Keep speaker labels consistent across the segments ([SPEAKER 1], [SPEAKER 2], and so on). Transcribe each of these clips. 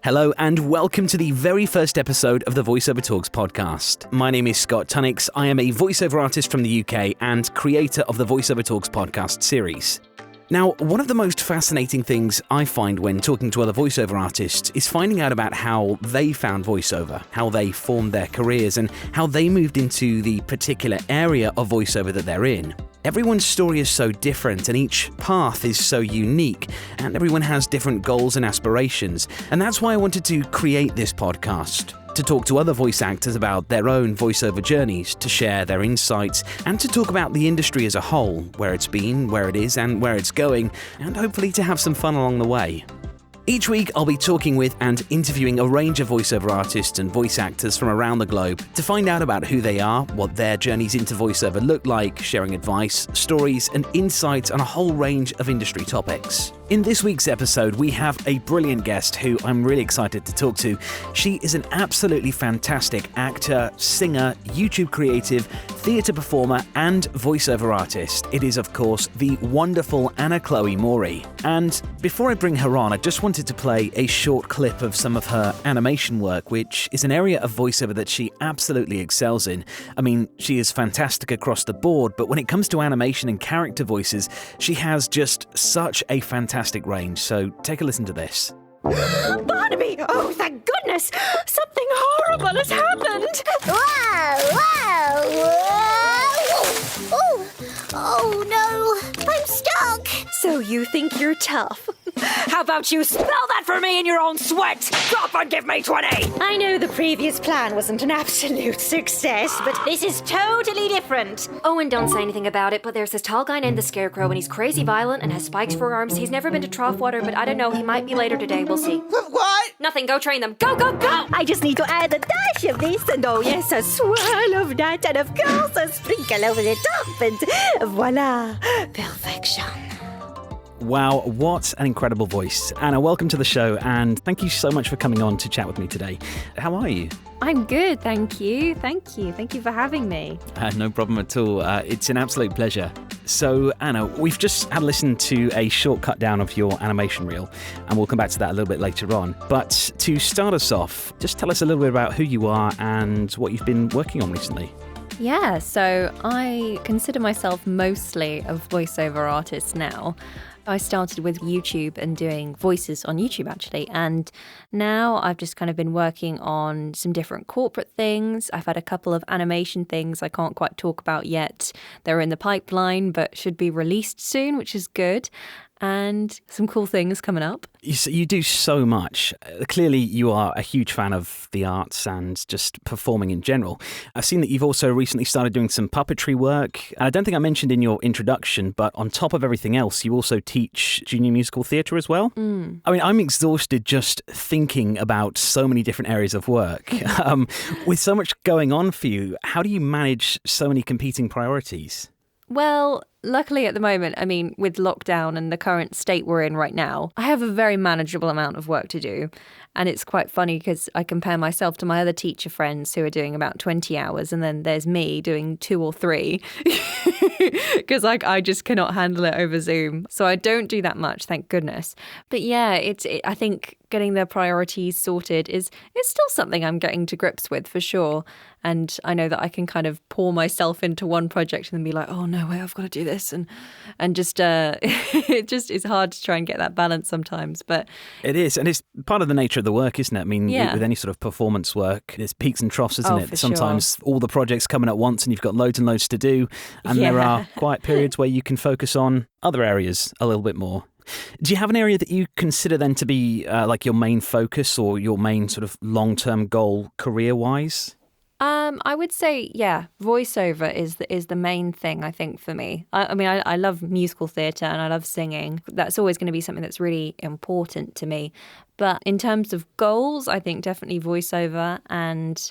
[SPEAKER 1] Hello and welcome to the very first episode of the Voiceover Talks podcast. My name is Scott Tunnix. I am a voiceover artist from the UK and creator of the Voiceover Talks podcast series. Now, one of the most fascinating things I find when talking to other voiceover artists is finding out about how they found voiceover, how they formed their careers, and how they moved into the particular area of voiceover that they're in. Everyone's story is so different and each path is so unique, and everyone has different goals and aspirations, and that's why I wanted to create this podcast. To talk to other voice actors about their own voiceover journeys, to share their insights, and to talk about the industry as a whole, where it's been, where it is, and where it's going, and hopefully to have some fun along the way. Each week, I'll be talking with and interviewing a range of voiceover artists and voice actors from around the globe to find out about who they are, what their journeys into voiceover look like, sharing advice, stories, and insights on a whole range of industry topics. In this week's episode, we have a brilliant guest who I'm really excited to talk to. She is an absolutely fantastic actor, singer, YouTube creative, theatre performer, and voiceover artist. It is, of course, the wonderful Anna Chloe Moorey. And before I bring her on, I just wanted to play a short clip of some of her animation work, which is an area of voiceover that she absolutely excels in. I mean, she is fantastic across the board, but when it comes to animation and character voices, she has just such a fantastic range. So take a listen to this.
[SPEAKER 2] Barnaby! Oh, thank goodness! Something horrible has happened!
[SPEAKER 3] Oh no! I'm stuck!
[SPEAKER 2] So you think you're tough? How about you spell that for me in your own sweat? Drop and give me 20! I know the previous plan wasn't an absolute success, but this is totally different.
[SPEAKER 4] Oh, and don't say anything about it, but there's this tall guy named the Scarecrow, and he's crazy violent and has spikes for arms. He's never been to trough water, but I don't know, he might be later today. We'll see.
[SPEAKER 3] What?
[SPEAKER 4] Nothing, go train them. Go, go, go!
[SPEAKER 2] I just need to add a dash of this, and oh yes, a swirl of that, and of course a sprinkle over the top, and voila, perfection.
[SPEAKER 1] Wow, what an incredible voice. Anna, welcome to the show, and thank you so much for coming on to chat with me today. How are you?
[SPEAKER 5] I'm good, thank you. Thank you for having me.
[SPEAKER 1] No problem at all. It's an absolute pleasure. So, Anna, we've just had a listen to a short cut down of your animation reel, and we'll come back to that a little bit later on. But to start us off, just tell us a little bit about who you are and what you've been working on recently.
[SPEAKER 5] Yeah, so I consider myself mostly a voiceover artist now. I started with YouTube and doing voices on YouTube, actually. And now I've just kind of been working on some different corporate things. I've had a couple of animation things I can't quite talk about yet. They're in the pipeline, but should be released soon, which is good. And some cool things coming up.
[SPEAKER 1] You do so much. Clearly, you are a huge fan of the arts and just performing in general. I've seen that you've also recently started doing some puppetry work. And I don't think I mentioned in your introduction, but on top of everything else, you also teach junior musical theatre as well. I mean, I'm exhausted just thinking about so many different areas of work. With so much going on for you, how do you manage so many competing priorities?
[SPEAKER 5] Well, luckily at the moment, I mean, with lockdown and the current state we're in right now, I have a very manageable amount of work to do. And it's quite funny because I compare myself to my other teacher friends who are doing about 20 hours, and then there's me doing 2 or 3 because I just cannot handle it over Zoom. So I don't do that much, thank goodness. But yeah, I think getting the priorities sorted is still something I'm getting to grips with for sure. And I know that I can kind of pour myself into one project and then be like, oh no, wait, I've got to do this. And just, it just is hard to try and get that balance sometimes. But
[SPEAKER 1] it is. And it's part of the nature of the work, isn't it? I mean,
[SPEAKER 5] yeah.
[SPEAKER 1] With any sort of performance work, there's peaks and troughs, isn't it?
[SPEAKER 5] For
[SPEAKER 1] Sometimes
[SPEAKER 5] sure.
[SPEAKER 1] all the projects coming at once and you've got loads and loads to do. And there are quiet periods where you can focus on other areas a little bit more. Do you have an area that you consider then to be like your main focus or your main sort of long-term goal career-wise?
[SPEAKER 5] I would say, yeah, voiceover is the main thing, I think, for me. I mean, I love musical theatre and I love singing. That's always going to be something that's really important to me. But in terms of goals, I think definitely voiceover. And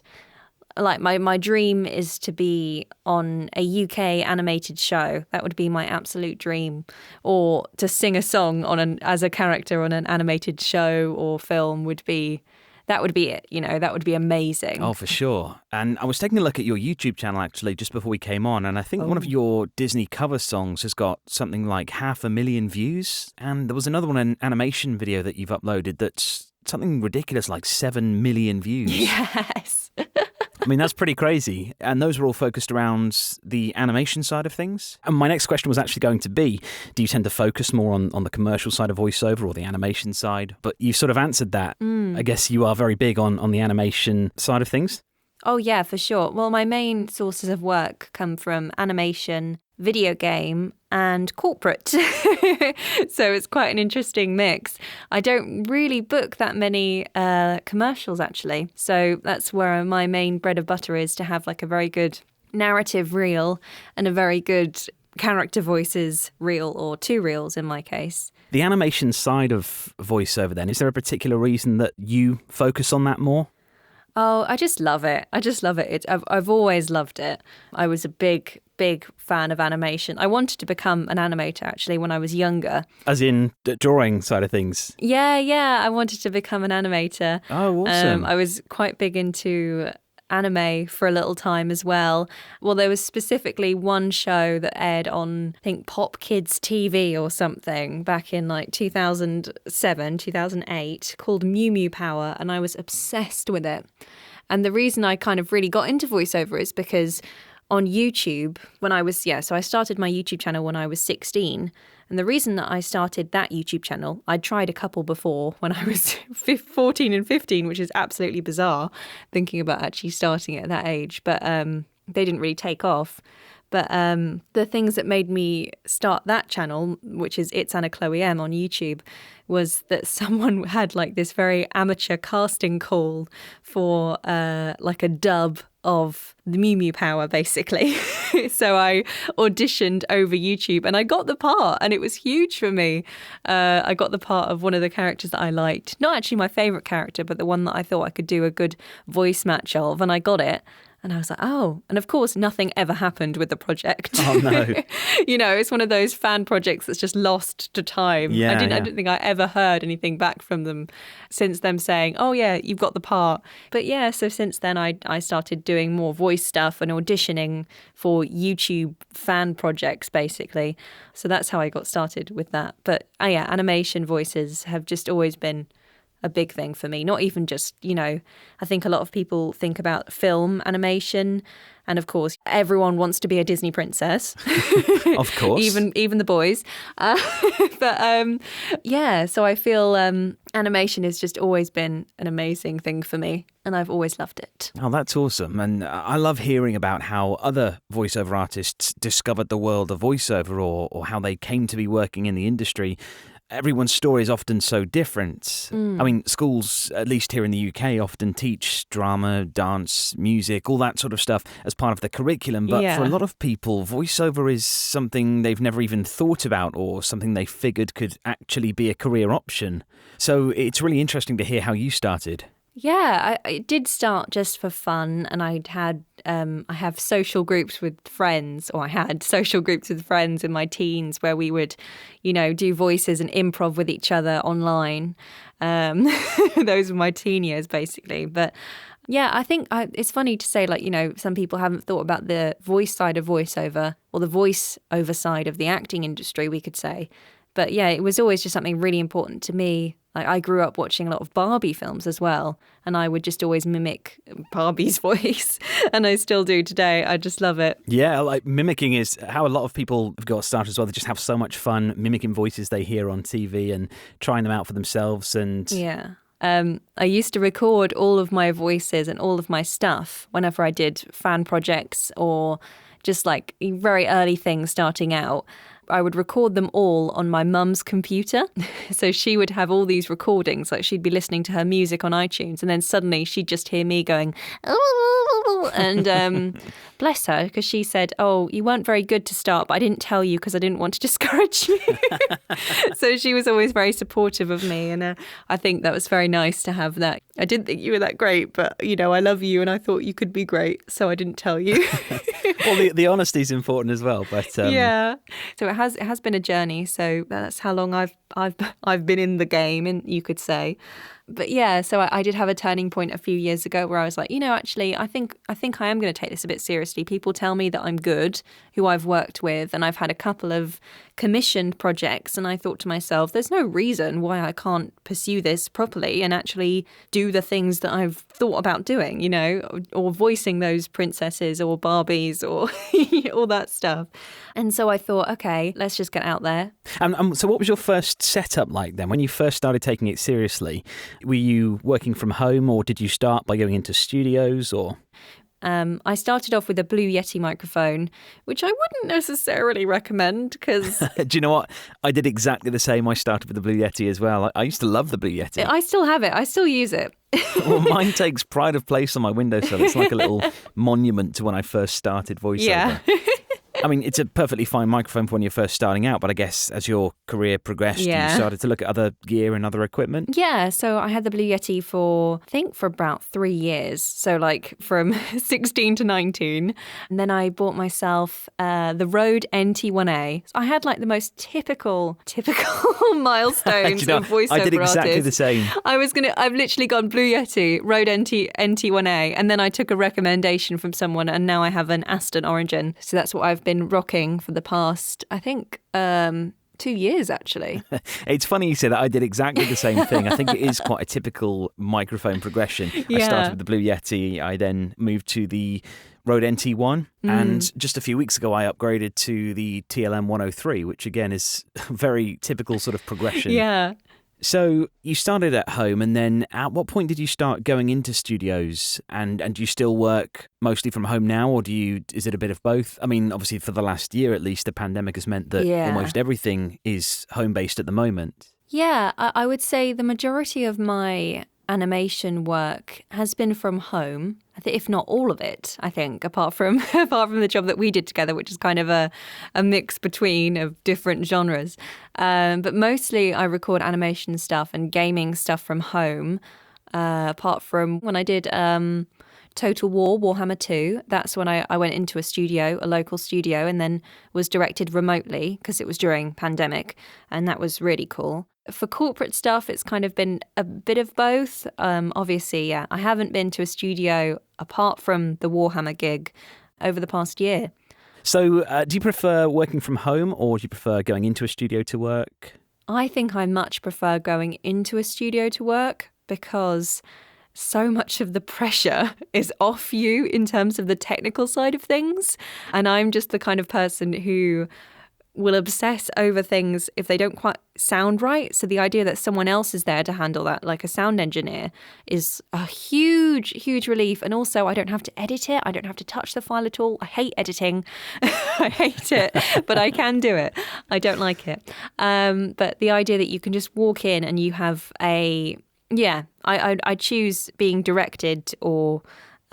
[SPEAKER 5] like my dream is to be on a UK animated show. That would be my absolute dream. Or to sing a song as a character on an animated show or film would be... That would be it, that would be amazing.
[SPEAKER 1] Oh, for sure. And I was taking a look at your YouTube channel, actually, just before we came on, and I think one of your Disney cover songs has got something like 500,000 views, and there was another one, an animation video that you've uploaded that's something ridiculous like 7 million views.
[SPEAKER 5] Yes.
[SPEAKER 1] I mean, that's pretty crazy. And those were all focused around the animation side of things. And my next question was actually going to be, do you tend to focus more on the commercial side of voiceover or the animation side? But you sort of answered that. I guess you are very big on the animation side of things.
[SPEAKER 5] Oh, yeah, for sure. Well, my main sources of work come from animation, video game, and corporate. So it's quite an interesting mix. I don't really book that many commercials, actually. So that's where my main bread and butter is, to have like a very good narrative reel and a very good character voices reel, or 2 reels in my case.
[SPEAKER 1] The animation side of voiceover then, is there a particular reason that you focus on that more?
[SPEAKER 5] Oh, I just love it. I've always loved it. I was a big fan of animation. I wanted to become an animator, actually, when I was younger.
[SPEAKER 1] As in the drawing side of things?
[SPEAKER 5] Yeah. I wanted to become an animator.
[SPEAKER 1] Oh, awesome.
[SPEAKER 5] I was quite big into anime for a little time as well. Well, there was specifically one show that aired on, I think, Pop Kids TV or something back in like 2007, 2008, called Mew Mew Power, and I was obsessed with it. And the reason I kind of really got into voiceover is because on YouTube, so I started my YouTube channel when I was 16. And the reason that I started that YouTube channel, I'd tried a couple before when I was 14 and 15, which is absolutely bizarre, thinking about actually starting at that age. But they didn't really take off. But the things that made me start that channel, which is ItsAnnaChloeM on YouTube, was that someone had like this very amateur casting call for like a dub of the Mew Mew Power, basically. So I auditioned over YouTube and I got the part, and it was huge for me. I got the part of one of the characters that I liked. Not actually my favourite character, but the one that I thought I could do a good voice match of, and I got it. And I was like, oh. And of course, nothing ever happened with the project.
[SPEAKER 1] Oh, no.
[SPEAKER 5] You know, it's one of those fan projects that's just lost to time.
[SPEAKER 1] Yeah,
[SPEAKER 5] I don't think I ever heard anything back from them since them saying, oh, yeah, you've got the part. But yeah, so since then, I started doing more voice stuff and auditioning for YouTube fan projects, basically. So that's how I got started with that. But yeah, animation voices have just always been a big thing for me. Not even just, I think a lot of people think about film animation, and of course everyone wants to be a Disney princess.
[SPEAKER 1] Of course.
[SPEAKER 5] even the boys. But so I feel animation has just always been an amazing thing for me, and I've always loved it.
[SPEAKER 1] Oh, that's awesome. And I love hearing about how other voiceover artists discovered the world of voiceover, or how they came to be working in the industry. Everyone's story is often so different. I mean, schools, at least here in the UK, often teach drama, dance, music, all that sort of stuff as part of the curriculum. But for a lot of people, voiceover is something they've never even thought about, or something they figured could actually be a career option. So it's really interesting to hear how you started.
[SPEAKER 5] Yeah, I did start just for fun, and I have social groups with friends, or I had social groups with friends in my teens where we would, do voices and improv with each other online. Those were my teen years, basically. But yeah, I think it's funny to say, some people haven't thought about the voice side of voiceover, or the voice-over side of the acting industry, we could say. But yeah, it was always just something really important to me. Like, I grew up watching a lot of Barbie films as well, and I would just always mimic Barbie's voice, and I still do today. I just love it.
[SPEAKER 1] Yeah, like mimicking is how a lot of people have got started as well. They just have so much fun mimicking voices they hear on TV and trying them out for themselves. And
[SPEAKER 5] yeah. I used to record all of my voices and all of my stuff whenever I did fan projects or just like very early things starting out. I would record them all on my mum's computer. So she would have all these recordings, like she'd be listening to her music on iTunes, and then suddenly she'd just hear me going, oh, and bless her, because she said, oh, you weren't very good to start, but I didn't tell you because I didn't want to discourage you. So she was always very supportive of me, and I think that was very nice to have that. I didn't think you were that great, but, I love you, and I thought you could be great, so I didn't tell you.
[SPEAKER 1] Well, the honesty is important as well, but
[SPEAKER 5] yeah. So it has been a journey. So that's how long I've been in the game, and you could say. But yeah, so I did have a turning point a few years ago where I was like, actually, I think I am going to take this a bit seriously. People tell me that I'm good, who I've worked with, and I've had a couple of commissioned projects. And I thought to myself, there's no reason why I can't pursue this properly and actually do the things that I've thought about doing, or voicing those princesses or Barbies or all that stuff. And so I thought, okay, let's just get out there.
[SPEAKER 1] So what was your first setup like then? When you first started taking it seriously, were you working from home or did you start by going into studios or?
[SPEAKER 5] I started off with a Blue Yeti microphone, which I wouldn't necessarily recommend because...
[SPEAKER 1] Do you know what? I did exactly the same. I started with the Blue Yeti as well. I used to love the Blue Yeti.
[SPEAKER 5] I still have it. I still use it.
[SPEAKER 1] Well, mine takes pride of place on my windowsill. It's like a little monument to when I first started voiceover.
[SPEAKER 5] Yeah.
[SPEAKER 1] I mean, it's a perfectly fine microphone for when you're first starting out, but I guess as your career progressed, you started to look at other gear and other equipment.
[SPEAKER 5] Yeah, so I had the Blue Yeti for about 3 years. So like from 16 to 19. And then I bought myself the Rode NT1A. I had like the most typical milestones of voiceover
[SPEAKER 1] I did exactly
[SPEAKER 5] artists.
[SPEAKER 1] the same.
[SPEAKER 5] I've literally gone Blue Yeti, Rode NT1A, and then I took a recommendation from someone and now I have an Aston Origin. So that's what I've been rocking for the past, I think, 2 years, actually.
[SPEAKER 1] It's funny you say that. I did exactly the same thing. I think it is quite a typical microphone progression.
[SPEAKER 5] Yeah.
[SPEAKER 1] I started with the Blue Yeti. I then moved to the Rode NT1. And just a few weeks ago, I upgraded to the TLM 103, which again is a very typical sort of progression.
[SPEAKER 5] Yeah.
[SPEAKER 1] So you started at home, and then at what point did you start going into studios? And do you still work mostly from home now, or is it a bit of both? I mean, obviously for the last year at least, the pandemic has meant that almost everything is home-based at the moment.
[SPEAKER 5] Yeah, I would say the majority of my animation work has been from home. If not all of it, I think, apart from the job that we did together, which is kind of a mix between of different genres. But mostly I record animation stuff and gaming stuff from home, apart from when I did Total War, Warhammer 2. That's when I went into a local studio, and then was directed remotely because it was during pandemic, and that was really cool. For corporate stuff, it's kind of been a bit of both. Obviously, yeah, I haven't been to a studio apart from the Warhammer gig over the past year.
[SPEAKER 1] So do you prefer working from home or do you prefer going into a studio to work?
[SPEAKER 5] I think I much prefer going into a studio to work because so much of the pressure is off you in terms of the technical side of things. And I'm just the kind of person who will obsess over things if they don't quite sound right. So the idea that someone else is there to handle that, like a sound engineer, is a huge, huge relief. And also I don't have to edit it. I don't have to touch the file at all. I hate editing. I hate it, but I can do it. I don't like it. But the idea that you can just walk in and you have I choose being directed or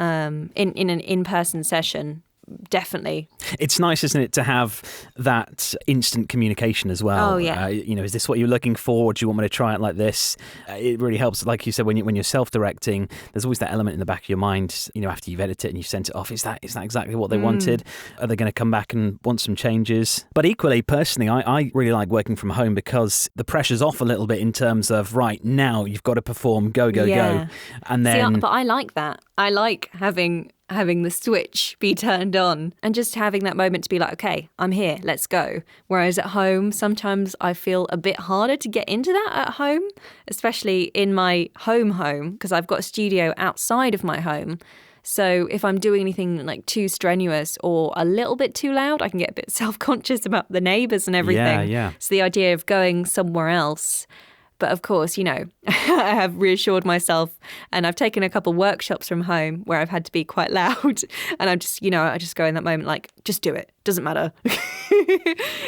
[SPEAKER 5] in an in-person session. Definitely.
[SPEAKER 1] It's nice, isn't it, to have that instant communication as well.
[SPEAKER 5] Oh, yeah.
[SPEAKER 1] Is this what you're looking for? Do you want me to try it like this? It really helps. Like you said, when you're self-directing, there's always that element in the back of your mind, after you've edited it and you've sent it off, is that exactly what they wanted? Are they going to come back and want some changes? But equally, personally, I really like working from home because the pressure's off a little bit in terms of, right, now you've got to perform, go. And then...
[SPEAKER 5] But I like that. I like having the switch be turned on and just having that moment to be like, okay, I'm here, let's go. Whereas at home, sometimes I feel a bit harder to get into that at home, especially in my home, because I've got a studio outside of my home. So if I'm doing anything like too strenuous or a little bit too loud, I can get a bit self-conscious about the neighbours and everything.
[SPEAKER 1] Yeah.
[SPEAKER 5] So the idea of going somewhere else. But of course, I have reassured myself and I've taken a couple workshops from home where I've had to be quite loud. And I'm just, I just go in that moment like, just do it. Doesn't matter.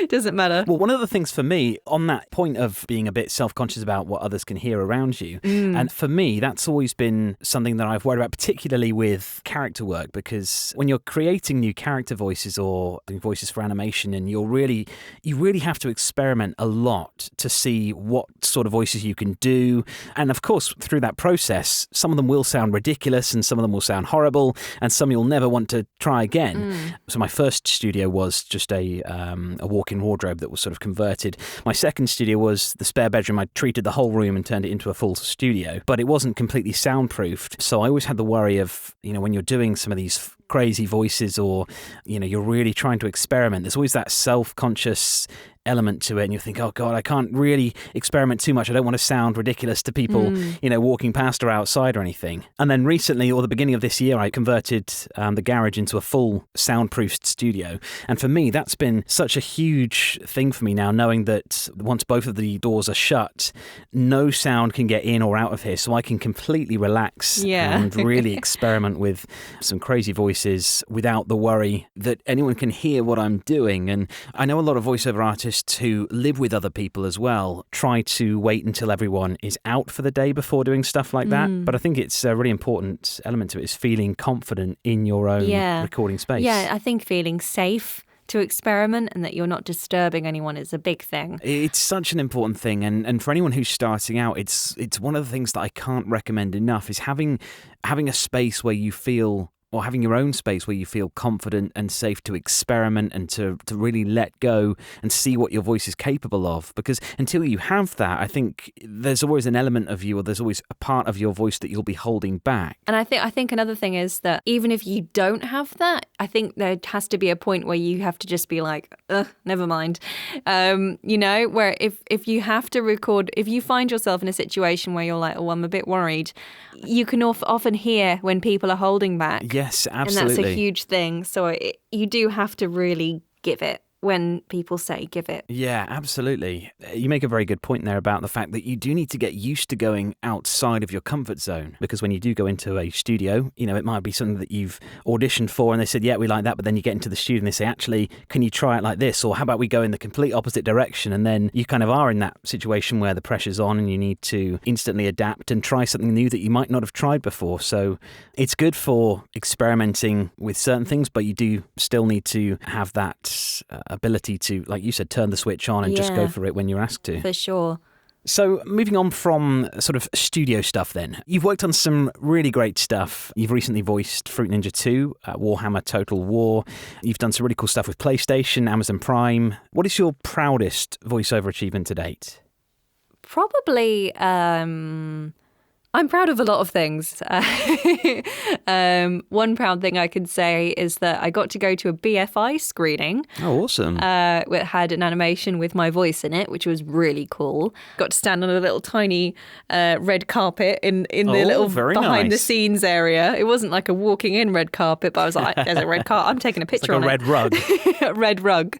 [SPEAKER 5] Doesn't matter.
[SPEAKER 1] Well, one of the things for me on that point of being a bit self-conscious about what others can hear around you, and for me, that's always been something that I've worried about, particularly with character work, because when you're creating new character voices or voices for animation, and you really have to experiment a lot to see what sort of voices you can do. And of course, through that process, some of them will sound ridiculous and some of them will sound horrible and some you'll never want to try again. So my first studio was just a walk-in wardrobe that was sort of converted. My second studio was the spare bedroom. I treated the whole room and turned it into a full studio, but it wasn't completely soundproofed. So I always had the worry of, when you're doing some of these crazy voices or, you're really trying to experiment, there's always that self-conscious element to it, and you think, oh God, I can't really experiment too much. I don't want to sound ridiculous to people, walking past or outside or anything. And then recently, or the beginning of this year, I converted the garage into a full soundproofed studio. And for me, that's been such a huge thing for me now, knowing that once both of the doors are shut, no sound can get in or out of here. So I can completely relax and really experiment with some crazy voices without the worry that anyone can hear what I'm doing. And I know a lot of voiceover artists who live with other people as well try to wait until everyone is out for the day before doing stuff like that. But I think it's a really important element to it is feeling confident in your own recording space.
[SPEAKER 5] Yeah, I think feeling safe to experiment and that you're not disturbing anyone is a big thing.
[SPEAKER 1] It's such an important thing, and for anyone who's starting out, it's one of the things that I can't recommend enough is having a space where you feel, or having your own space where you feel confident and safe to experiment and to really let go and see what your voice is capable of. Because until you have that, I think there's always an element of you, or there's always a part of your voice that you'll be holding back. And
[SPEAKER 5] I think another thing is that even if you don't have that, I think there has to be a point where you have to just be like, never mind. Where if you have to record, if you find yourself in a situation where you're like, oh, I'm a bit worried, you can often hear when people are holding back.
[SPEAKER 1] Yes, absolutely.
[SPEAKER 5] And that's a huge thing. So you do have to really give it when people say give it.
[SPEAKER 1] Yeah, absolutely. You make a very good point there about the fact that you do need to get used to going outside of your comfort zone, because when you do go into a studio, it might be something that you've auditioned for and they said, yeah, we like that, but then you get into the studio and they say, actually, can you try it like this? Or how about we go in the complete opposite direction? And then you kind of are in that situation where the pressure's on and you need to instantly adapt and try something new that you might not have tried before. So it's good for experimenting with certain things, but you do still need to have that ability to, like you said, turn the switch on and just go for it when you're asked to.
[SPEAKER 5] For sure.
[SPEAKER 1] So moving on from sort of studio stuff then, you've worked on some really great stuff. You've recently voiced Fruit Ninja 2, Warhammer Total War. You've done some really cool stuff with PlayStation, Amazon Prime. What is your proudest voiceover achievement to date?
[SPEAKER 5] Probably... I'm proud of a lot of things. One proud thing I can say is that I got to go to a BFI screening.
[SPEAKER 1] Oh, awesome.
[SPEAKER 5] It had an animation with my voice in it, which was really cool. Got to stand on a little tiny red carpet in the little behind the scenes area. It wasn't like a walking in red carpet, but I was like, there's a red carpet. I'm taking a picture on it.
[SPEAKER 1] It's like a red rug.
[SPEAKER 5] A red rug.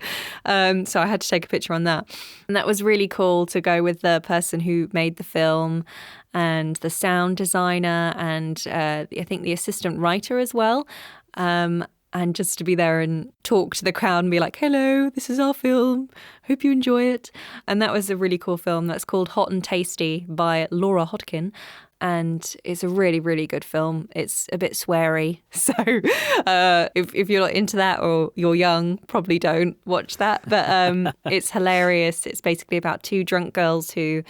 [SPEAKER 5] So I had to take a picture on that. And that was really cool to go with the person who made the film and the sound designer and I think the assistant writer as well. And just to be there and talk to the crowd and be like, hello, this is our film. Hope you enjoy it. And that was a really cool film that's called Hot and Tasty by Laura Hodkin. And it's a really, really good film. It's a bit sweary. So if you're not into that or you're young, probably don't watch that. But it's hilarious. It's basically about two drunk girls who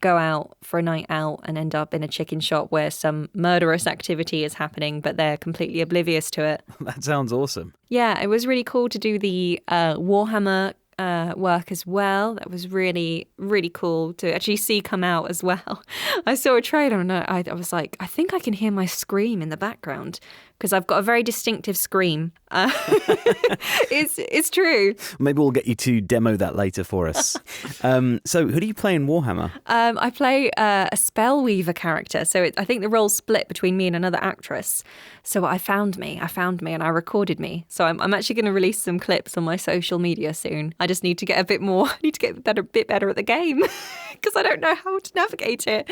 [SPEAKER 5] go out for a night out and end up in a chicken shop where some murderous activity is happening, but they're completely oblivious to it.
[SPEAKER 1] That sounds awesome.
[SPEAKER 5] Yeah, it was really cool to do the Warhammer work as well. That was really, really cool to actually see come out as well. I saw a trailer and I was like, I think I can hear my scream in the background because I've got a very distinctive scream. It's true.
[SPEAKER 1] Maybe we'll get you to demo that later for us. So who do you play in Warhammer?
[SPEAKER 5] I play a Spellweaver character. So I think the role's split between me and another actress. So I found me and I recorded me. So I'm actually going to release some clips on my social media soon. I just need to get a bit better at the game because I don't know how to navigate it.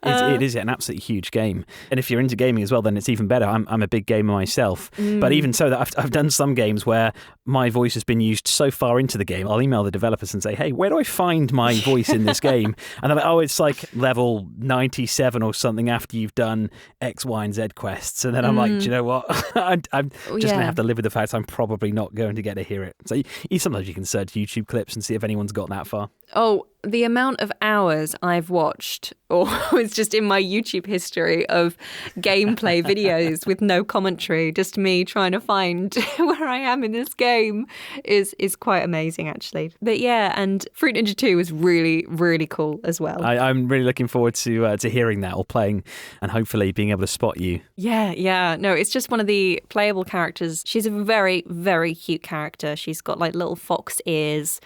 [SPEAKER 1] It is an absolutely huge game. And if you're into gaming as well, then it's even better. I'm a big gamer myself. But even so, that I've done some games where my voice has been used so far into the game, I'll email the developers and say, hey, where do I find my voice in this game? And they're like, oh, it's like level 97 or something after you've done X, Y, and Z quests. And then I'm like, do you know what? I'm just going to have to live with the fact I'm probably not going to get to hear it. So sometimes you can search YouTube clips and see if anyone's got that far.
[SPEAKER 5] Oh, the amount of hours I've watched or it's just in my YouTube history of gameplay videos with no commentary, just me trying to find where I am in this game is quite amazing, actually. But yeah, and Fruit Ninja 2 was really, really cool as well.
[SPEAKER 1] I'm really looking forward to hearing that or playing and hopefully being able to spot you.
[SPEAKER 5] Yeah. No, it's just one of the playable characters. She's a very, very cute character. She's got like little fox ears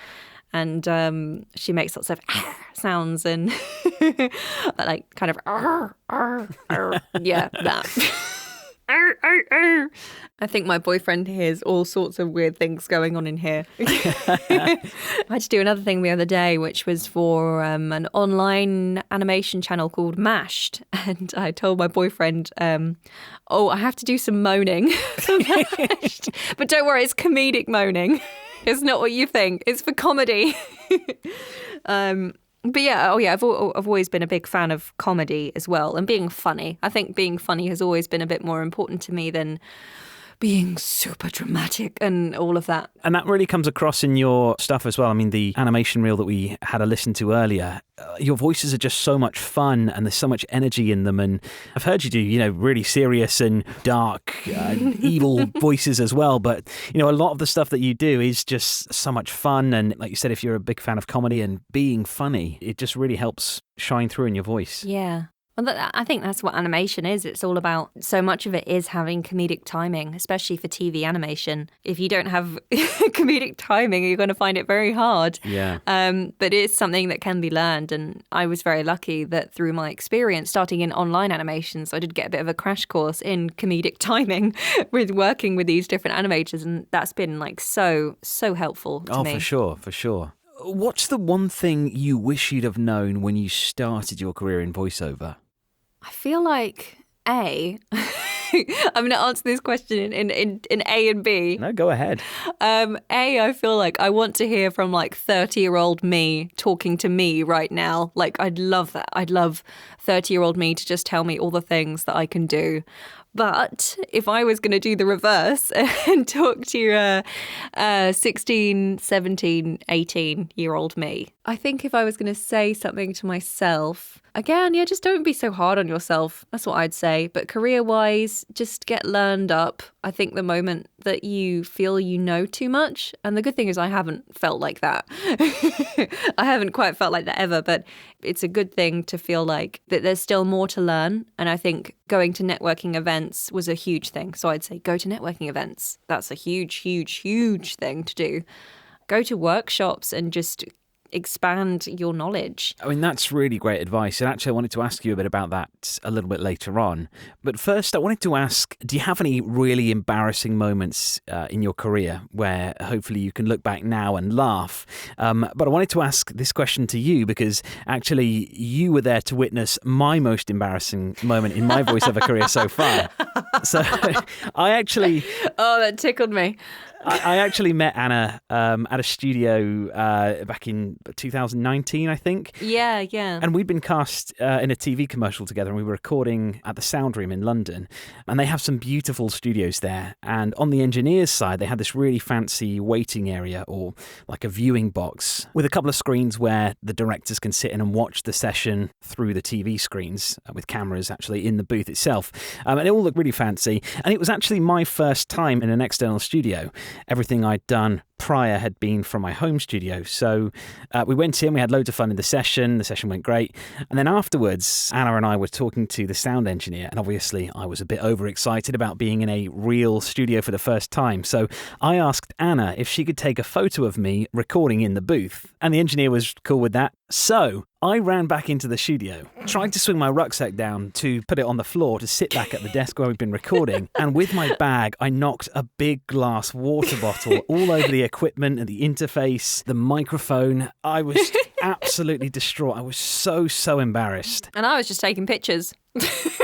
[SPEAKER 5] and she makes lots of sounds and like kind of yeah, that. I think my boyfriend hears all sorts of weird things going on in here. I had to do another thing the other day, which was for an online animation channel called Mashed. And I told my boyfriend, I have to do some moaning for Mashed. But don't worry, it's comedic moaning. It's not what you think. It's for comedy. But yeah, I've always been a big fan of comedy as well and being funny. I think being funny has always been a bit more important to me than being super dramatic and all of that.
[SPEAKER 1] And that really comes across in your stuff as well. I mean, the animation reel that we had a listen to earlier, your voices are just so much fun and there's so much energy in them. And I've heard you do, really serious and dark, evil voices as well. But, a lot of the stuff that you do is just so much fun. And like you said, if you're a big fan of comedy and being funny, it just really helps shine through in your voice.
[SPEAKER 5] Yeah. Well, I think that's what animation is. It's all about, so much of it is having comedic timing, especially for TV animation. If you don't have comedic timing, you're going to find it very hard.
[SPEAKER 1] Yeah.
[SPEAKER 5] But it's something that can be learned. And I was very lucky that through my experience starting in online animations, I did get a bit of a crash course in comedic timing with working with these different animators. And that's been like so helpful to me.
[SPEAKER 1] Oh, for sure. What's the one thing you wish you'd have known when you started your career in voiceover?
[SPEAKER 5] I feel like I'm going to answer this question in A and B.
[SPEAKER 1] No, go ahead.
[SPEAKER 5] I feel like I want to hear from like 30-year-old me talking to me right now. Like, I'd love that. I'd love 30-year-old me to just tell me all the things that I can do. But if I was going to do the reverse and talk to 16, 17, 18-year-old me, I think if I was going to say something to myself, again, just don't be so hard on yourself. That's what I'd say. But career-wise, just get learned up. I think the moment that you feel you know too much, and the good thing is I haven't felt like that. I haven't quite felt like that ever, but it's a good thing to feel like that there's still more to learn. And I think going to networking events was a huge thing. So I'd say go to networking events. That's a huge, huge, huge thing to do. Go to workshops and just expand your knowledge.
[SPEAKER 1] I mean, that's really great advice. And actually, I wanted to ask you a bit about that a little bit later on. But first, I wanted to ask, do you have any really embarrassing moments in your career where hopefully you can look back now and laugh? But I wanted to ask this question to you because actually you were there to witness my most embarrassing moment in my voiceover career so far. So I actually...
[SPEAKER 5] Oh, that tickled me.
[SPEAKER 1] I actually met Anna at a studio back in 2019, I think.
[SPEAKER 5] Yeah.
[SPEAKER 1] And we'd been cast in a TV commercial together, and we were recording at the Sound Room in London. And they have some beautiful studios there. And on the engineers' side, they had this really fancy waiting area, or like a viewing box, with a couple of screens where the directors can sit in and watch the session through the TV screens, with cameras actually in the booth itself. And it all looked really fancy. And it was actually my first time in an external studio. Everything I'd done prior had been from my home studio. So we went in, we had loads of fun in the session went great. And then afterwards, Anna and I were talking to the sound engineer, and obviously I was a bit overexcited about being in a real studio for the first time. So I asked Anna if she could take a photo of me recording in the booth, and the engineer was cool with that. So I ran back into the studio, tried to swing my rucksack down to put it on the floor to sit back at the desk where we'd been recording. And with my bag, I knocked a big glass water bottle all over the equipment and the interface, the microphone. I was absolutely distraught. I was so embarrassed.
[SPEAKER 5] And I was just taking pictures.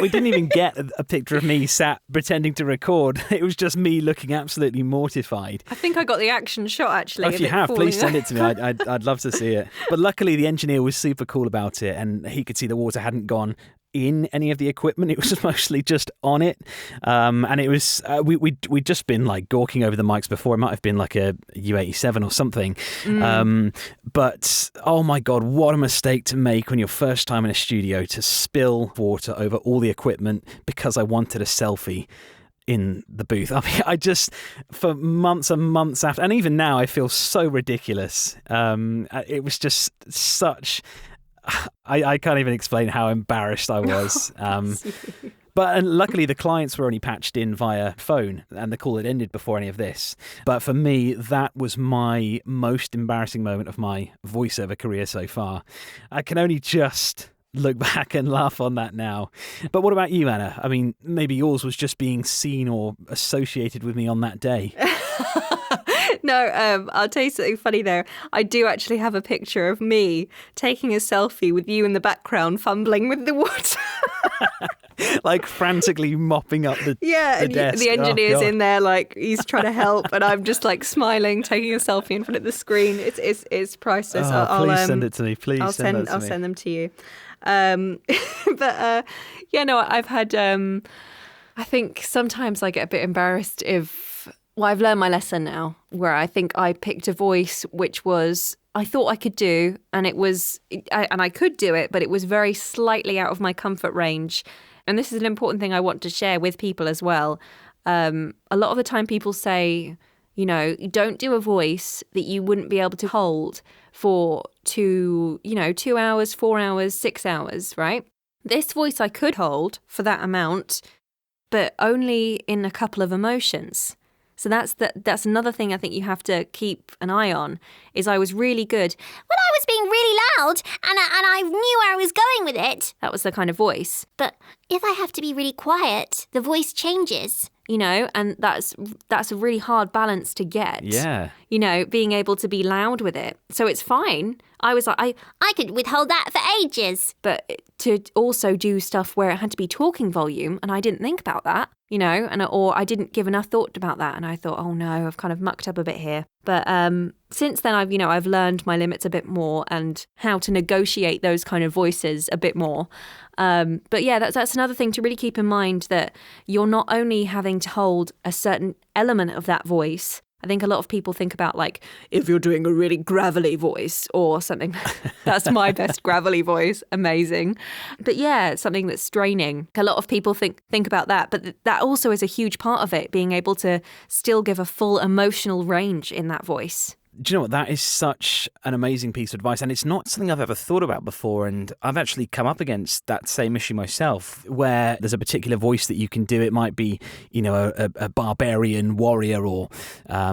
[SPEAKER 1] We didn't even get a picture of me sat pretending to record. It was just me looking absolutely mortified.
[SPEAKER 5] I think I got the action shot, actually.
[SPEAKER 1] Oh, if you have, please send it to me. I'd love to see it. But luckily, the engineer was super cool about it, and he could see the water hadn't gone in any of the equipment. It was mostly just on it. And it was, we'd just been like gawking over the mics before. It might have been like a U87 or something. But oh my God, what a mistake to make when you're first time in a studio, to spill water over all the equipment because I wanted a selfie in the booth. I mean, I just, for months and months after, and even now, I feel so ridiculous. It was just such, I can't even explain how embarrassed I was. But luckily, the clients were only patched in via phone, and the call had ended before any of this. But for me, that was my most embarrassing moment of my voiceover career so far. I can only just look back and laugh on that now. But what about you, Anna? I mean, maybe yours was just being seen or associated with me on that day.
[SPEAKER 5] No, I'll tell you something funny there. I do actually have a picture of me taking a selfie with you in the background, fumbling with the water.
[SPEAKER 1] Like frantically mopping up the desk.
[SPEAKER 5] The engineer's in there, like he's trying to help, and I'm just like smiling, taking a selfie in front of the screen. It's priceless.
[SPEAKER 1] Please send it to me. Please
[SPEAKER 5] I'll send them to you. But I've had. I think sometimes I get a bit embarrassed I've learned my lesson now, where I think I picked a voice which was, I thought I could do, and I could do it, but it was very slightly out of my comfort range. And this is an important thing I want to share with people as well. A lot of the time people say, you don't do a voice that you wouldn't be able to hold for 2 hours, 4 hours, 6 hours, right? This voice I could hold for that amount, but only in a couple of emotions. So that's another thing I think you have to keep an eye on, is I was really good.
[SPEAKER 3] Well, I was being really loud, and I knew where I was going with it.
[SPEAKER 5] That was the kind of voice.
[SPEAKER 3] But if I have to be really quiet, the voice changes.
[SPEAKER 5] And that's a really hard balance to get.
[SPEAKER 1] Yeah.
[SPEAKER 5] Being able to be loud with it. So it's fine. I was like,
[SPEAKER 3] I could withhold that for ages.
[SPEAKER 5] But to also do stuff where it had to be talking volume, and I didn't think about that, or I didn't give enough thought about that, and I thought, oh no, I've kind of mucked up a bit here. But since then, I've learned my limits a bit more and how to negotiate those kind of voices a bit more. But yeah, that's another thing to really keep in mind, that you're not only having to hold a certain element of that voice. I think a lot of people think about, like, if you're doing a really gravelly voice or something. That's my best gravelly voice. Amazing. But yeah, something that's straining. A lot of people think about that. But that also is a huge part of it, being able to still give a full emotional range in that voice.
[SPEAKER 1] Do you know what? That is such an amazing piece of advice, and it's not something I've ever thought about before, and I've actually come up against that same issue myself, where there's a particular voice that you can do. It might be, a barbarian warrior or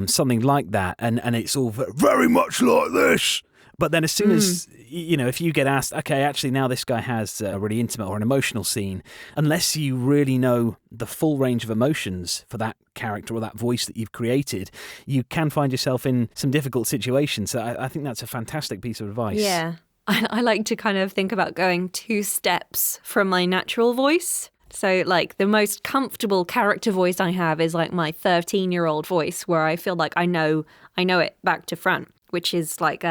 [SPEAKER 1] something like that, and it's all very much like this. But then as soon as, if you get asked, okay, actually now this guy has a really intimate or an emotional scene, unless you really know the full range of emotions for that character or that voice that you've created, you can find yourself in some difficult situations. So I think that's a fantastic piece of advice.
[SPEAKER 5] Yeah. I like to kind of think about going 2 steps from my natural voice. So, like, the most comfortable character voice I have is like my 13-year-old voice, where I feel like I know it back to front, which is like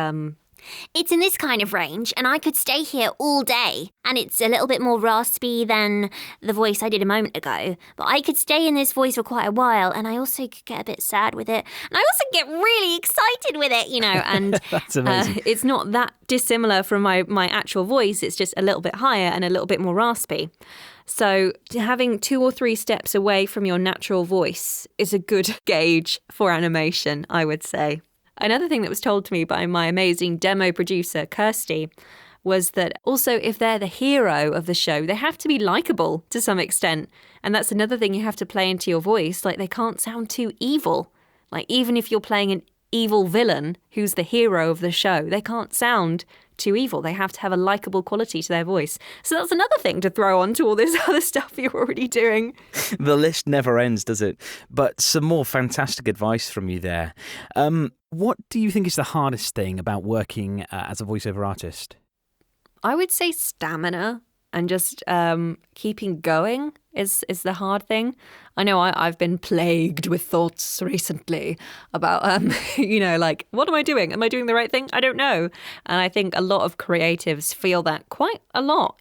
[SPEAKER 3] It's in this kind of range, and I could stay here all day. And it's a little bit more raspy than the voice I did a moment ago. But I could stay in this voice for quite a while, and I also could get a bit sad with it. And I also get really excited with it, and
[SPEAKER 1] That's amazing.
[SPEAKER 5] It's not that dissimilar from my actual voice. It's just a little bit higher and a little bit more raspy. So having 2 or 3 steps away from your natural voice is a good gauge for animation, I would say. Another thing that was told to me by my amazing demo producer, Kirsty, was that also if they're the hero of the show, they have to be likable to some extent. And that's another thing you have to play into your voice. Like, they can't sound too evil. Like, even if you're playing an evil villain who's the hero of the show, they can't sound too evil. They have to have a likable quality to their voice. So that's another thing to throw on to all this other stuff you're already doing.
[SPEAKER 1] The list never ends, does it? But some more fantastic advice from you there. What do you think is the hardest thing about working as a voiceover artist?
[SPEAKER 5] I would say stamina and just keeping going is the hard thing. I know I've been plagued with thoughts recently about, like, what am I doing? Am I doing the right thing? I don't know. And I think a lot of creatives feel that quite a lot,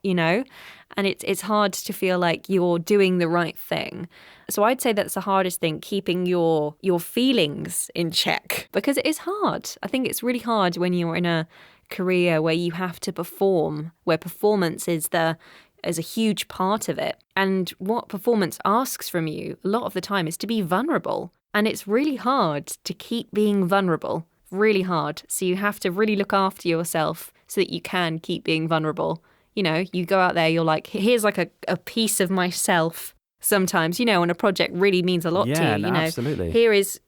[SPEAKER 5] And it's hard to feel like you're doing the right thing. So I'd say that's the hardest thing, keeping your feelings in check, because it is hard. I think it's really hard when you're in a career where you have to perform, where performance is a huge part of it. And what performance asks from you a lot of the time is to be vulnerable. And it's really hard to keep being vulnerable, really hard. So you have to really look after yourself so that you can keep being vulnerable. You know, you go out there, you're like, here's like a piece of myself. Sometimes, you know, when a project really means a lot to you, you know,
[SPEAKER 1] absolutely.
[SPEAKER 5] here is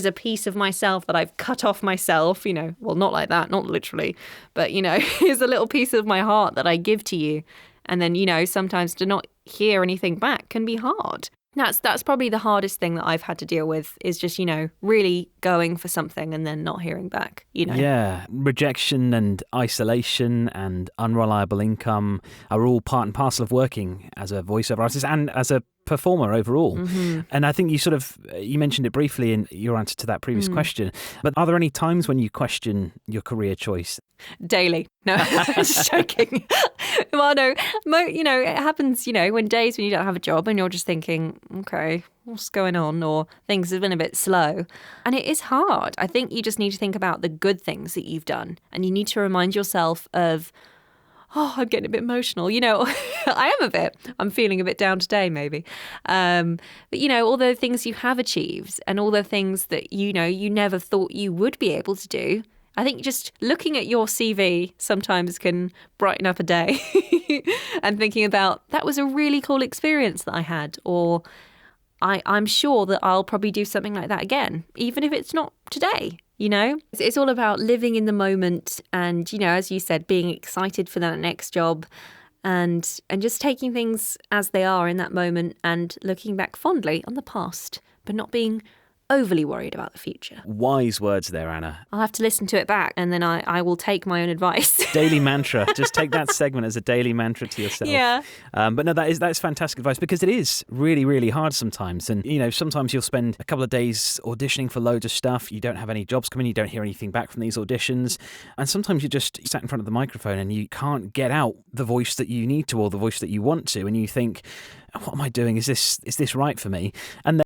[SPEAKER 5] a piece of myself that I've cut off myself, you know, well, not like that, not literally, but, you know, here's a little piece of my heart that I give to you. And then, you know, sometimes to not hear anything back can be hard. That's probably the hardest thing that I've had to deal with, is just, you know, really going for something and then not hearing back, you know.
[SPEAKER 1] Yeah, rejection and isolation and unreliable income are all part and parcel of working as a voiceover artist and as a performer overall. Mm-hmm. And I think you mentioned it briefly in your answer to that previous question, but are there any times when you question your career choice?
[SPEAKER 5] Daily. No, just joking. Well, no, you know, it happens, you know, when you don't have a job and you're just thinking, okay, what's going on? Or things have been a bit slow. And it is hard. I think you just need to think about the good things that you've done. And you need to remind yourself of, I'm getting a bit emotional. You know, I am a bit. I'm feeling a bit down today, maybe. But, you know, all the things you have achieved and all the things that, you know, you never thought you would be able to do. I think just looking at your CV sometimes can brighten up a day and thinking about, that was a really cool experience that I had, or I'm sure that I'll probably do something like that again, even if it's not today. You know, it's all about living in the moment and, you know, as you said, being excited for that next job and just taking things as they are in that moment and looking back fondly on the past, but not being overly worried about the future.
[SPEAKER 1] Wise words there, Anna.
[SPEAKER 5] I'll have to listen to it back and then I will take my own advice.
[SPEAKER 1] Daily mantra. Just take that segment as a daily mantra to yourself.
[SPEAKER 5] Yeah.
[SPEAKER 1] But no, that's fantastic advice, because it is really, really hard sometimes. And, you know, sometimes you'll spend a couple of days auditioning for loads of stuff. You don't have any jobs coming. You don't hear anything back from these auditions. And sometimes you're just sat in front of the microphone and you can't get out the voice that you need to or the voice that you want to. And you think, what am I doing? Is this right for me? And